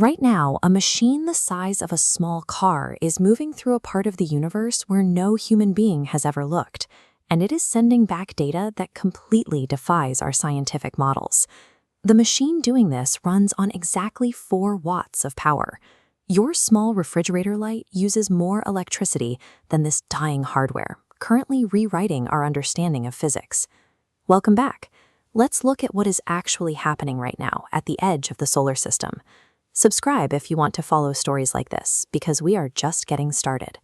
Right now, a machine the size of a small car is moving through a part of the universe where no human being has ever looked, and it is sending back data that completely defies our scientific models. The machine doing this runs on exactly 4 watts of power. Your small refrigerator light uses more electricity than this dying hardware, currently rewriting our understanding of physics. Welcome back. Let's look at what is actually happening right now at the edge of the solar system. Subscribe if you want to follow stories like this, because we are just getting started.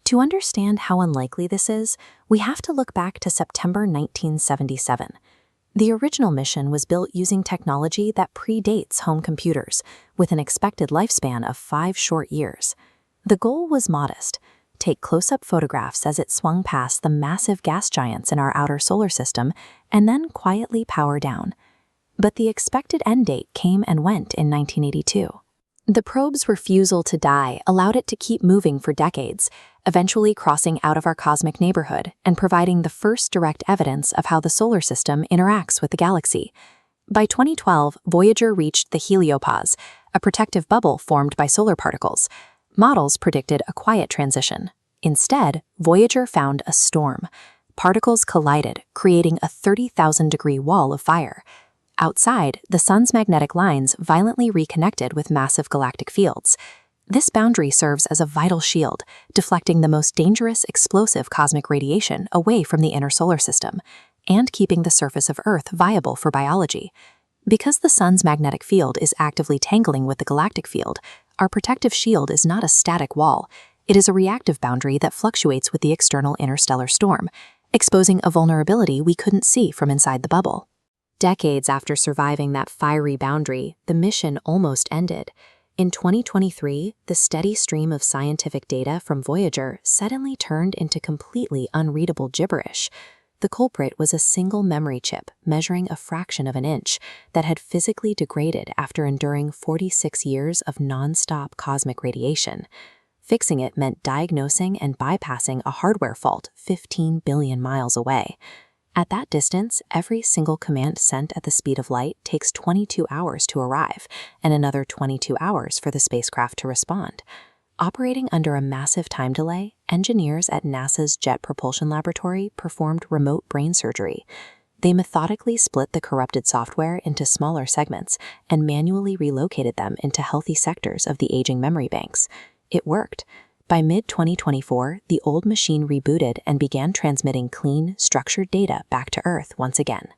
To understand how unlikely this is, we have to look back to September 1977. The original mission was built using technology that predates home computers, with an expected lifespan of 5 short years. The goal was modest: take close-up photographs as it swung past the massive gas giants in our outer solar system, and then quietly power down. But the expected end date came and went in 1982. The probe's refusal to die allowed it to keep moving for decades, eventually crossing out of our cosmic neighborhood and providing the first direct evidence of how the solar system interacts with the galaxy. By 2012, Voyager reached the heliopause, a protective bubble formed by solar particles. Models predicted a quiet transition. Instead, Voyager found a storm. Particles collided, creating a 30,000-degree wall of fire. Outside, the sun's magnetic lines violently reconnected with massive galactic fields. This boundary serves as a vital shield, deflecting the most dangerous explosive cosmic radiation away from the inner solar system, and keeping the surface of Earth viable for biology. Because the sun's magnetic field is actively tangling with the galactic field, our protective shield is not a static wall. It is a reactive boundary that fluctuates with the external interstellar storm, exposing a vulnerability we couldn't see from inside the bubble. Decades after surviving that fiery boundary, the mission almost ended. In 2023, the steady stream of scientific data from Voyager suddenly turned into completely unreadable gibberish. The culprit was a single memory chip measuring a fraction of an inch that had physically degraded after enduring 46 years of non-stop cosmic radiation. Fixing it meant diagnosing and bypassing a hardware fault 15 billion miles away. At that distance, every single command sent at the speed of light takes 22 hours to arrive, and another 22 hours for the spacecraft to respond. Operating under a massive time delay, engineers at NASA's Jet Propulsion Laboratory performed remote brain surgery. They methodically split the corrupted software into smaller segments and manually relocated them into healthy sectors of the aging memory banks. It worked. By mid-2024, the old machine rebooted and began transmitting clean, structured data back to Earth once again.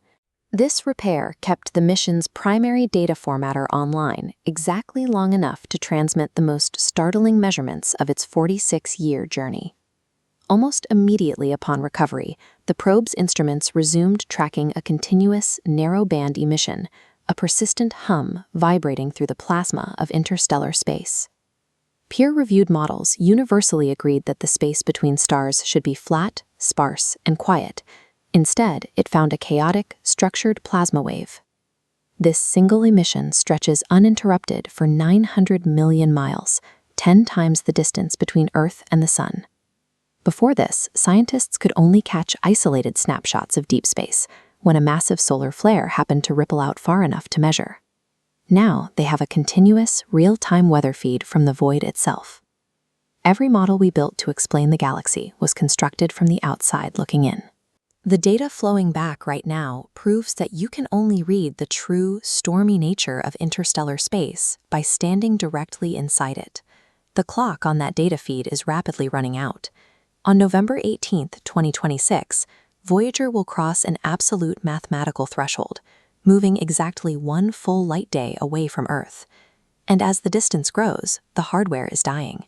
This repair kept the mission's primary data formatter online exactly long enough to transmit the most startling measurements of its 46-year journey. Almost immediately upon recovery, the probe's instruments resumed tracking a continuous, narrow-band emission, a persistent hum vibrating through the plasma of interstellar space. Peer-reviewed models universally agreed that the space between stars should be flat, sparse, and quiet. Instead, it found a chaotic, structured plasma wave. This single emission stretches uninterrupted for 900 million miles, 10 times the distance between Earth and the Sun. Before this, scientists could only catch isolated snapshots of deep space, when a massive solar flare happened to ripple out far enough to measure. Now they have a continuous, real-time weather feed from the void itself. Every model we built to explain the galaxy was constructed from the outside looking in. The data flowing back right now proves that you can only read the true, stormy nature of interstellar space by standing directly inside it. The clock on that data feed is rapidly running out. On November 18, 2026, Voyager will cross an absolute mathematical threshold, moving exactly 1 full light day away from Earth. And as the distance grows, the hardware is dying.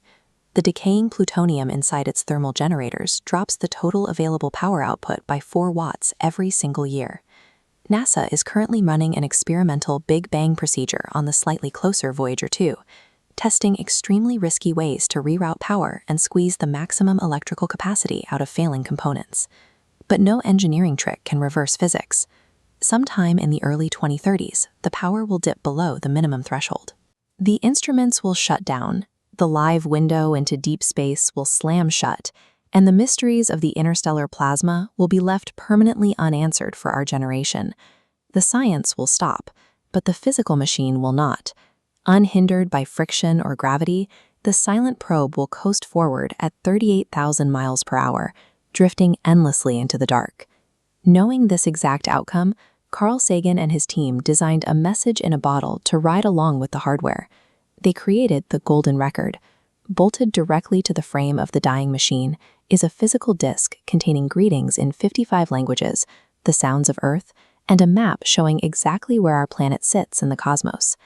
The decaying plutonium inside its thermal generators drops the total available power output by 4 watts every single year. NASA is currently running an experimental Big Bang procedure on the slightly closer Voyager 2, testing extremely risky ways to reroute power and squeeze the maximum electrical capacity out of failing components. But no engineering trick can reverse physics. Sometime in the early 2030s, the power will dip below the minimum threshold. The instruments will shut down, the live window into deep space will slam shut, and the mysteries of the interstellar plasma will be left permanently unanswered for our generation. The science will stop, but the physical machine will not. Unhindered by friction or gravity, the silent probe will coast forward at 38,000 miles per hour, drifting endlessly into the dark. Knowing this exact outcome, Carl Sagan and his team designed a message in a bottle to ride along with the hardware. They created the golden record. Bolted directly to the frame of the dying machine is a physical disc containing greetings in 55 languages, the sounds of Earth, and a map showing exactly where our planet sits in the cosmos.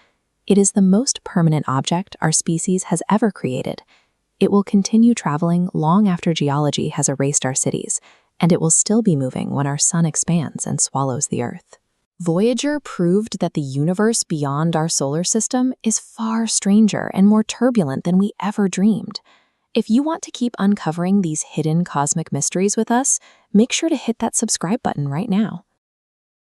It is the most permanent object our species has ever created. It will continue traveling long after geology has erased our cities, and it will still be moving when our sun expands and swallows the Earth. Voyager proved that the universe beyond our solar system is far stranger and more turbulent than we ever dreamed. If you want to keep uncovering these hidden cosmic mysteries with us, make sure to hit that subscribe button right now.